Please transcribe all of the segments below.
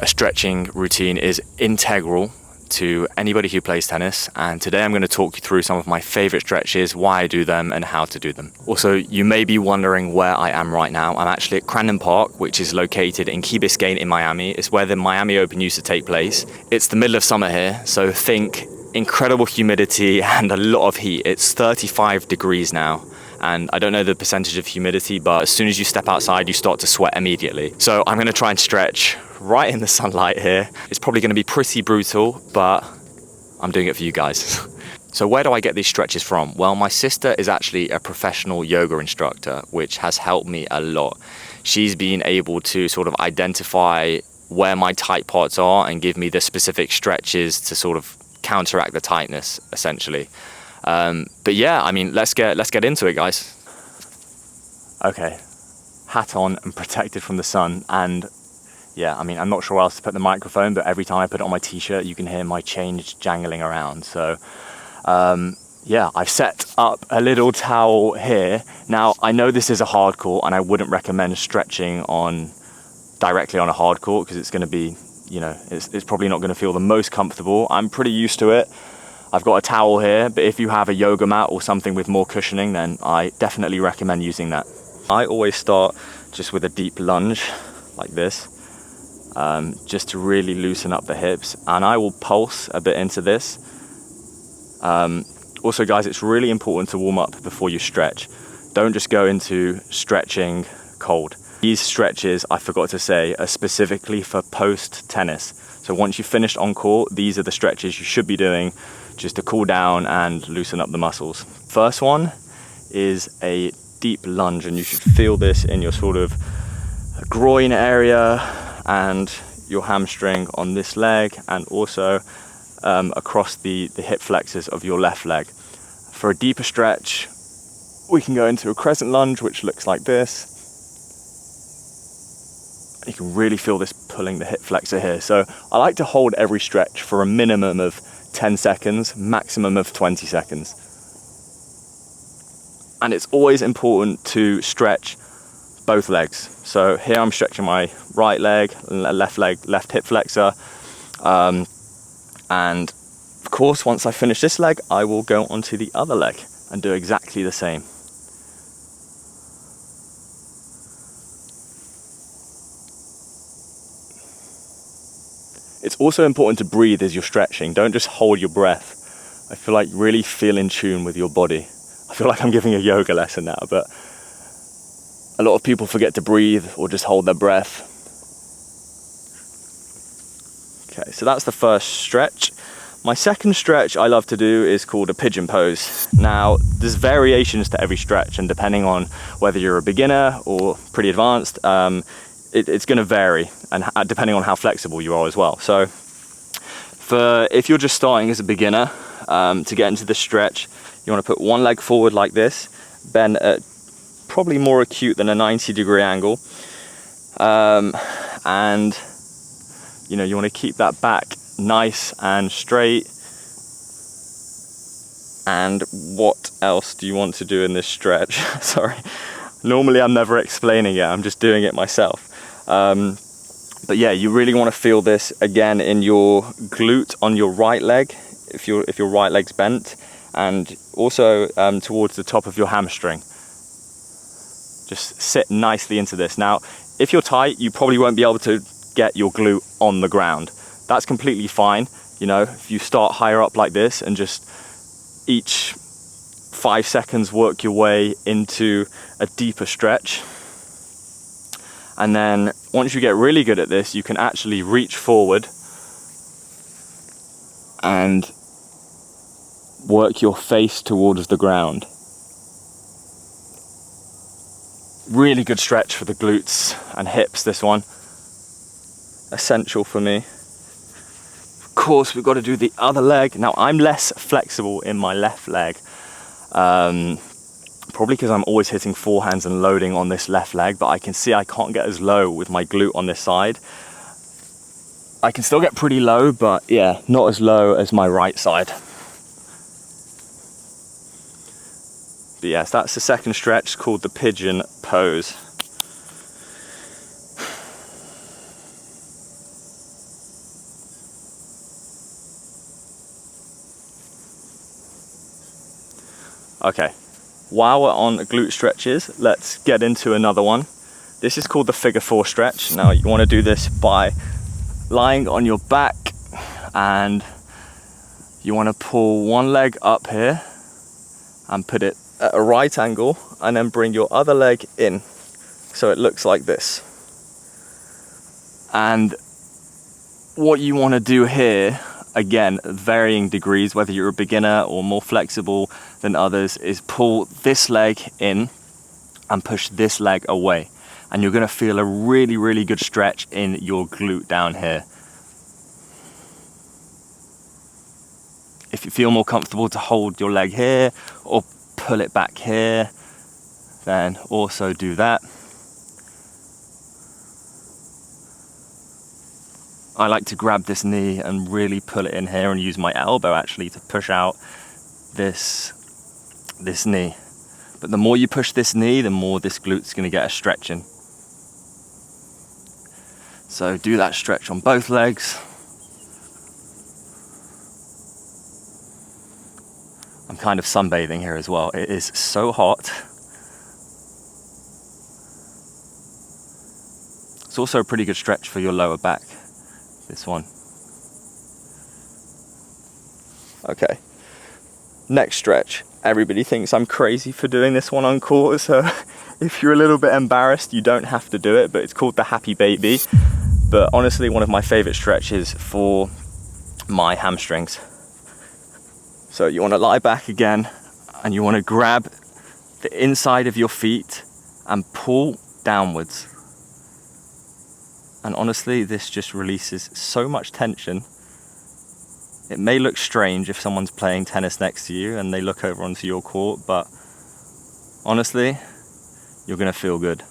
a stretching routine is integral to anybody who plays tennis, and today I'm going to talk you through some of my favorite stretches, why I do them and how to do them. Also, you may be wondering where I am right now. I'm actually at Crandon Park, which is located in Key Biscayne in Miami. It's where the Miami Open used to take place. It's the middle of summer here, so think incredible humidity and a lot of heat. It's 35 degrees now, and I don't know the percentage of humidity, but as soon as you step outside you start to sweat immediately. So I'm going to try and stretch right in the sunlight here. It's probably going to be pretty brutal, but I'm doing it for you guys. So where do I get these stretches from? Well, my sister is actually a professional yoga instructor, which has helped me a lot. She's been able to sort of identify where my tight parts are and give me the specific stretches to sort of counteract the tightness, essentially. But yeah, I mean, let's get into it, guys. Okay, hat on and protected from the sun, and yeah, I mean, I'm not sure where else to put the microphone, but every time I put it on my t-shirt, you can hear my chains jangling around. So yeah, I've set up a little towel here. Now, I know this is a hard court, and I wouldn't recommend stretching directly on a hard court, because it's going to be, you know, it's probably not going to feel the most comfortable. I'm pretty used to it. I've got a towel here, but if you have a yoga mat or something with more cushioning, then I definitely recommend using that. I always start just with a deep lunge like this, just to really loosen up the hips, and I will pulse a bit into this. Also, guys, it's really important to warm up before you stretch. Don't just go into stretching cold. These stretches, I forgot to say, are specifically for post-tennis. So once you've finished on court, these are the stretches you should be doing just to cool down and loosen up the muscles. First one is a deep lunge, and you should feel this in your sort of groin area and your hamstring on this leg, and also across the hip flexors of your left leg. For a deeper stretch, we can go into a crescent lunge, which looks like this. You can really feel this pulling the hip flexor here. So I like to hold every stretch for a minimum of 10 seconds, maximum of 20 seconds. And it's always important to stretch both legs. So here I'm stretching my right leg, left hip flexor. And of course, once I finish this leg, I will go onto the other leg and do exactly the same. It's also important to breathe as you're stretching. Don't just hold your breath. I feel like really feel in tune with your body. I feel like I'm giving a yoga lesson now, but a lot of people forget to breathe or just hold their breath. Okay, so that's the first stretch. My second stretch I love to do is called a pigeon pose. Now, there's variations to every stretch, and depending on whether you're a beginner or pretty advanced, it's going to vary, and depending on how flexible you are as well. So if you're just starting as a beginner, to get into this stretch, you want to put one leg forward like this, bend at probably more acute than a 90-degree angle, and you know, you want to keep that back nice and straight. And what else do you want to do in this stretch? Sorry, normally I'm never explaining it, I'm just doing it myself. But yeah, you really want to feel this again in your glute on your right leg, if your right leg's bent, and also towards the top of your hamstring. Just sit nicely into this. Now, if you're tight, you probably won't be able to get your glute on the ground. That's completely fine. You know, if you start higher up like this and just each 5 seconds work your way into a deeper stretch. And then once you get really good at this, you can actually reach forward and work your face towards the ground. Really good stretch for the glutes and hips, this one. Essential for me. Of course, we've got to do the other leg. Now, I'm less flexible in my left leg. Probably because I'm always hitting forehands and loading on this left leg, but I can see I can't get as low with my glute on this side. I can still get pretty low, but yeah, not as low as my right side. But yes, that's the second stretch, called the Pigeon Pose. Okay, while we're on glute stretches, let's get into another one. This is called the figure 4 stretch. Now you want to do this by lying on your back, and you want to pull one leg up here and put it at a right angle, and then bring your other leg in so it looks like this. And what you want to do here, again, varying degrees, whether you're a beginner or more flexible than others, is pull this leg in and push this leg away. And you're going to feel a really, really good stretch in your glute down here. If you feel more comfortable to hold your leg here or pull it back here, then also do that. I like to grab this knee and really pull it in here and use my elbow actually to push out this knee. But the more you push this knee, the more this glute's going to get a stretch in. So do that stretch on both legs. I'm kind of sunbathing here as well. It is so hot. It's also a pretty good stretch for your lower back, this one. Okay, next stretch. Everybody thinks I'm crazy for doing this one on court, so if you're a little bit embarrassed, you don't have to do it, but it's called the happy baby. But honestly, one of my favorite stretches for my hamstrings. So you want to lie back again, and you want to grab the inside of your feet and pull downwards. And honestly, this just releases so much tension. It may look strange if someone's playing tennis next to you and they look over onto your court, but honestly, you're going to feel good.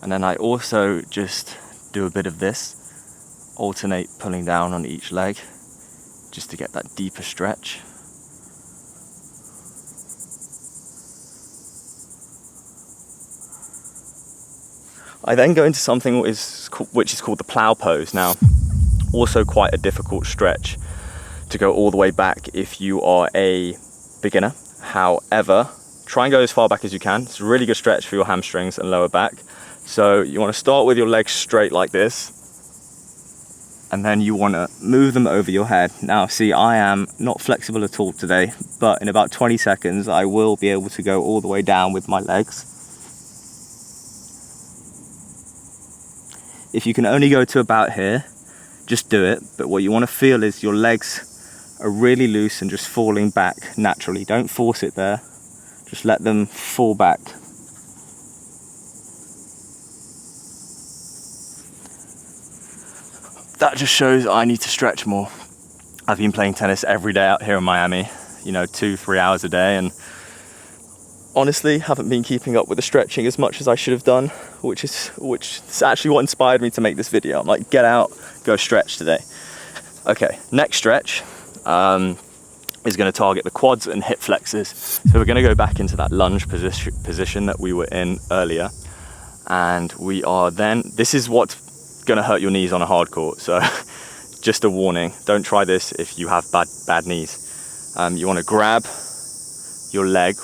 And then I also just do a bit of this, alternate pulling down on each leg, just to get that deeper stretch. I then go into something which is called the Plow Pose. Now, also quite a difficult stretch to go all the way back if you are a beginner. However, try and go as far back as you can. It's a really good stretch for your hamstrings and lower back. So you want to start with your legs straight like this, and then you want to move them over your head. Now see, I am not flexible at all today, but in about 20 seconds I will be able to go all the way down with my legs. If you can only go to about here, just do it. But what you want to feel is your legs are really loose and just falling back naturally. Don't force it there, just let them fall back. That just shows I need to stretch more. I've been playing tennis every day out here in Miami, 2-3 hours a day, and honestly haven't been keeping up with the stretching as much as I should have done, which is actually what inspired me to make this video. I'm like, get out, go stretch today. Okay, next stretch is going to target the quads and hip flexors. So we're going to go back into that lunge position that we were in earlier, and we are then, this is what's going to hurt your knees on a hard court, so just a warning, don't try this if you have bad knees. You want to grab your leg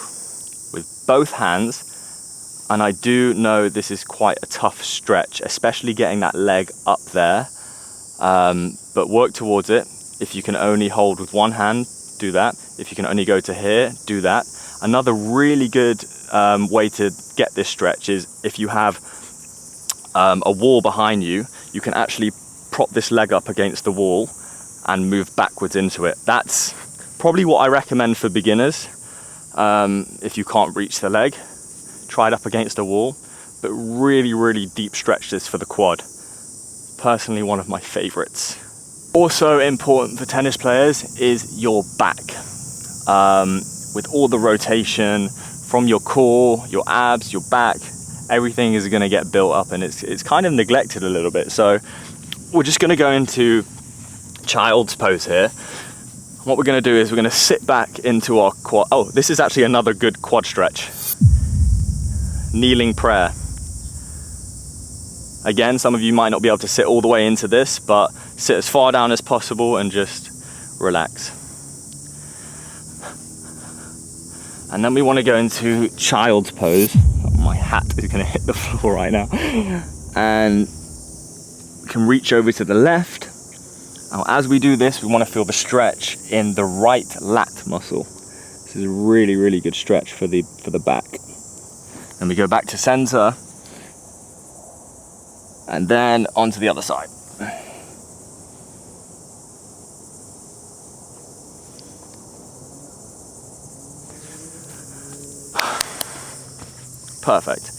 with both hands, and I do know this is quite a tough stretch, especially getting that leg up there, but work towards it. If you can only hold with one hand, do that. If you can only go to here, do that. Another really good way to get this stretch is if you have a wall behind you, you can actually prop this leg up against the wall and move backwards into it. That's probably what I recommend for beginners. If you can't reach the leg, try it up against a wall, but really, really deep stretch this for the quad. Personally, one of my favorites. Also important for tennis players is your back. With all the rotation from your core, your abs, your back, everything is going to get built up, and it's kind of neglected a little bit. So we're just going to go into child's pose here. What we're going to do is we're going to sit back into our quad. Oh, this is actually another good quad stretch. Kneeling prayer. Again, some of you might not be able to sit all the way into this, but sit as far down as possible and just relax. And then we want to go into child's pose. My hat is going to hit the floor right now. And can reach over to the left. Now, as we do this, we want to feel the stretch in the right lat muscle. This is a really, really good stretch for the back. Then we go back to center, and then onto the other side. Perfect.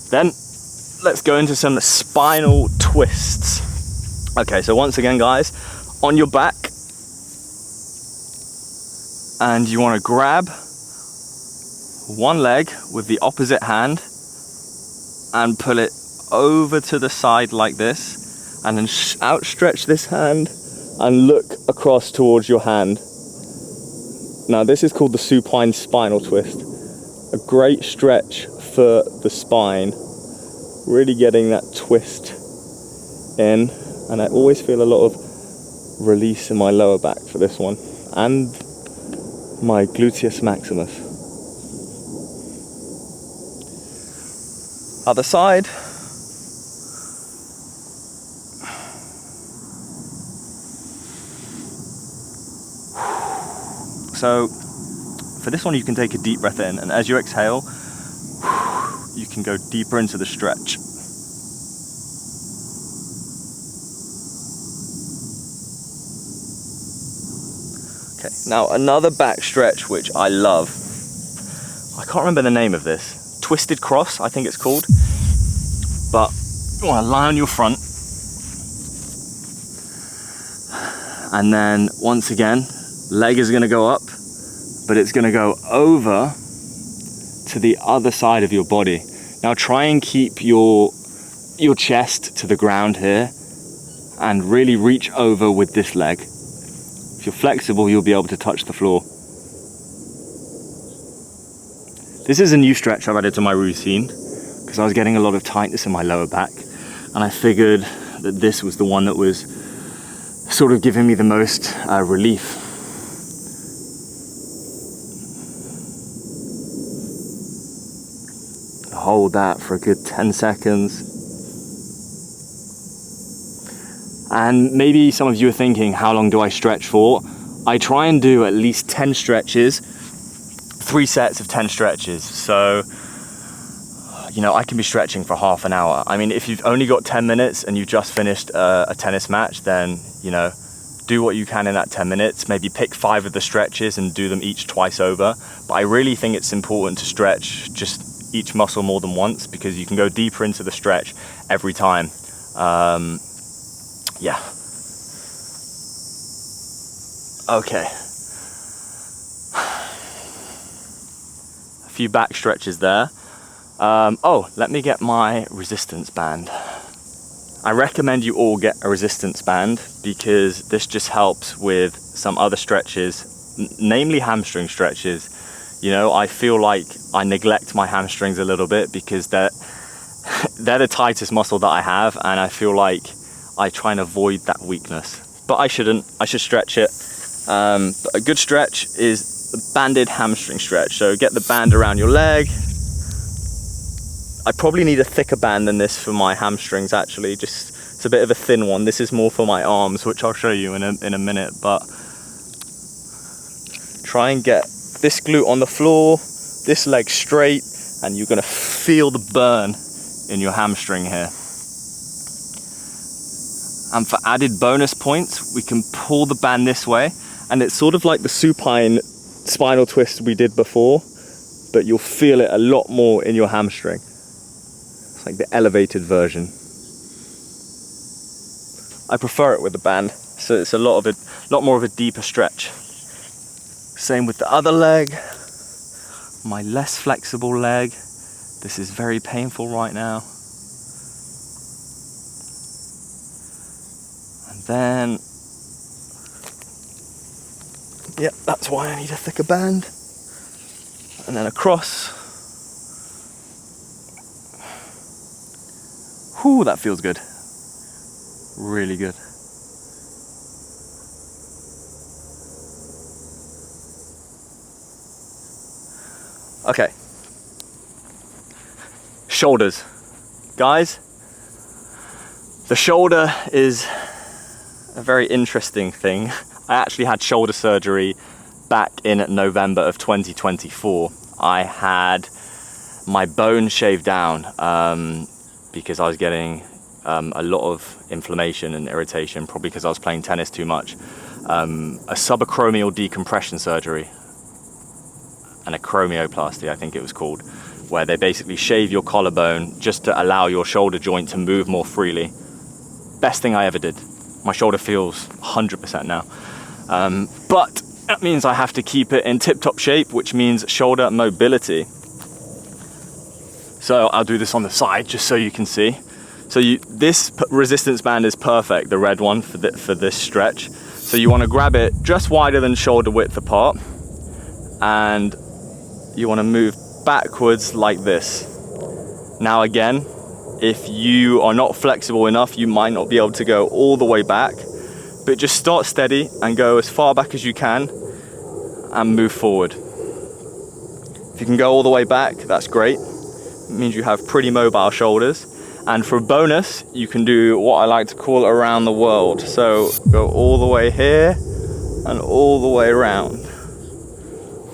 Then let's go into some spinal twists. Okay, so once again, guys, on your back, and you want to grab one leg with the opposite hand and pull it over to the side like this, and then outstretch this hand and look across towards your hand. Now this is called the supine spinal twist. A great stretch for the spine, really getting that twist in, and I always feel a lot of release in my lower back for this one, and my gluteus maximus. Other side. So for this one, you can take a deep breath in, and as you exhale, you can go deeper into the stretch. Okay, now another back stretch which I love. I can't remember the name of this. Twisted cross, I think it's called. But you want to lie on your front. And then once again, leg is going to go up, but it's going to go over to the other side of your body. Now try and keep your chest to the ground here and really reach over with this leg. If you're flexible, you'll be able to touch the floor. This is a new stretch I've added to my routine because I was getting a lot of tightness in my lower back, and I figured that this was the one that was sort of giving me the most relief. Hold that for a good 10 seconds. And maybe some of you are thinking, how long do I stretch for? I try and do at least 10 stretches, 3 sets of 10 stretches. So, you know, I can be stretching for half an hour. I mean, if you've only got 10 minutes and you've just finished a tennis match, then, you know, do what you can in that 10 minutes. Maybe pick 5 of the stretches and do them each twice over. But I really think it's important to stretch just each muscle more than once, because you can go deeper into the stretch every time. Yeah. Okay. A few back stretches there. Oh, let me get my resistance band. I recommend you all get a resistance band because this just helps with some other stretches, namely hamstring stretches. You know, I feel like I neglect my hamstrings a little bit because they're the tightest muscle that I have, and I feel like I try and avoid that weakness. But I shouldn't, I should stretch it. But a good stretch is the banded hamstring stretch. So get the band around your leg. I probably need a thicker band than this for my hamstrings actually, just it's a bit of a thin one. This is more for my arms, which I'll show you in a minute, but try and get this glute on the floor, this leg straight, and you're gonna feel the burn in your hamstring here. And for added bonus points, we can pull the band this way, and it's sort of like the supine spinal twist we did before, but you'll feel it a lot more in your hamstring. It's like the elevated version. I prefer it with the band, so it's a lot more of a deeper stretch. Same with the other leg, my less flexible leg. This is very painful right now. And then, yep, that's why I need a thicker band. And then across. Whew, that feels good. Really good. Okay. Shoulders. Guys, the shoulder is a very interesting thing. I actually had shoulder surgery back in November of 2024. I had my bone shaved down because I was getting a lot of inflammation and irritation, probably because I was playing tennis too much. A subacromial decompression surgery and a chromioplasty, I think it was called, where they basically shave your collarbone just to allow your shoulder joint to move more freely. Best thing I ever did. My shoulder feels 100% now. But that means I have to keep it in tip-top shape, which means shoulder mobility. So I'll do this on the side just so you can see. So this resistance band is perfect, the red one for this stretch. So you want to grab it just wider than shoulder width apart, and you want to move backwards like this. Now again, if you are not flexible enough, you might not be able to go all the way back, but just start steady and go as far back as you can and move forward. If you can go all the way back, that's great. It means you have pretty mobile shoulders. And for a bonus, you can do what I like to call around the world. So go all the way here and all the way around.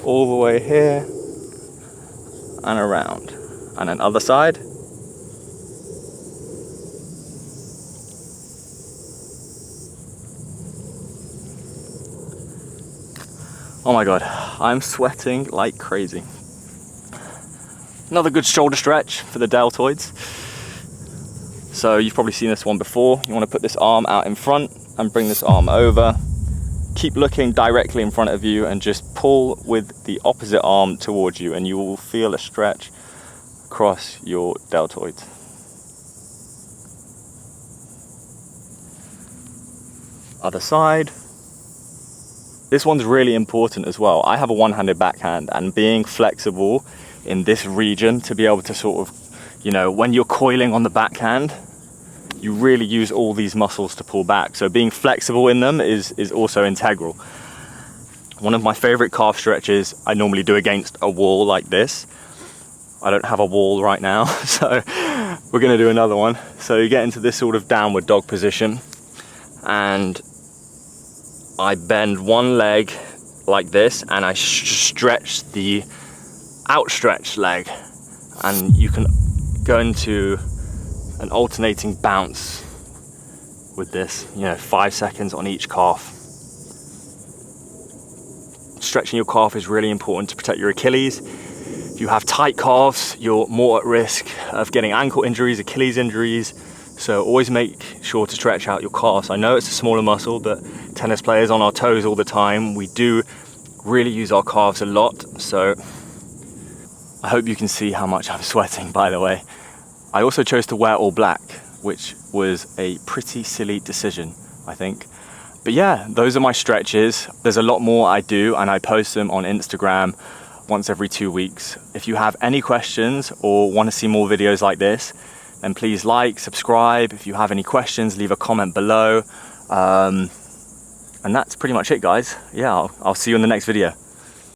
All the way here and around. And then other side. Oh my God, I'm sweating like crazy. Another good shoulder stretch for the deltoids. So you've probably seen this one before. You want to put this arm out in front and bring this arm over. Keep looking directly in front of you and just pull with the opposite arm towards you, and you will feel a stretch across your deltoids. Other side. This one's really important as well. I have a one-handed backhand, and being flexible in this region to be able to sort of, you know, when you're coiling on the backhand, you really use all these muscles to pull back. So being flexible in them is also integral. One of my favorite calf stretches I normally do against a wall like this. I don't have a wall right now, so we're gonna do another one. So you get into this sort of downward dog position, and I bend one leg like this, and I stretch the outstretched leg, and you can go into an alternating bounce with this, 5 seconds on each calf. Stretching your calf is really important to protect your Achilles. If you have tight calves, you're more at risk of getting ankle injuries, Achilles injuries. So always make sure to stretch out your calves. I know it's a smaller muscle, but tennis players on our toes all the time, we do really use our calves a lot. So I hope you can see how much I'm sweating, by the way. I also chose to wear all black, which was a pretty silly decision, I think. But yeah, those are my stretches. There's a lot more I do, and I post them on Instagram once every 2 weeks. If you have any questions or want to see more videos like this, then please like, subscribe. If you have any questions, leave a comment below. And that's pretty much it, guys. Yeah, I'll see you in the next video.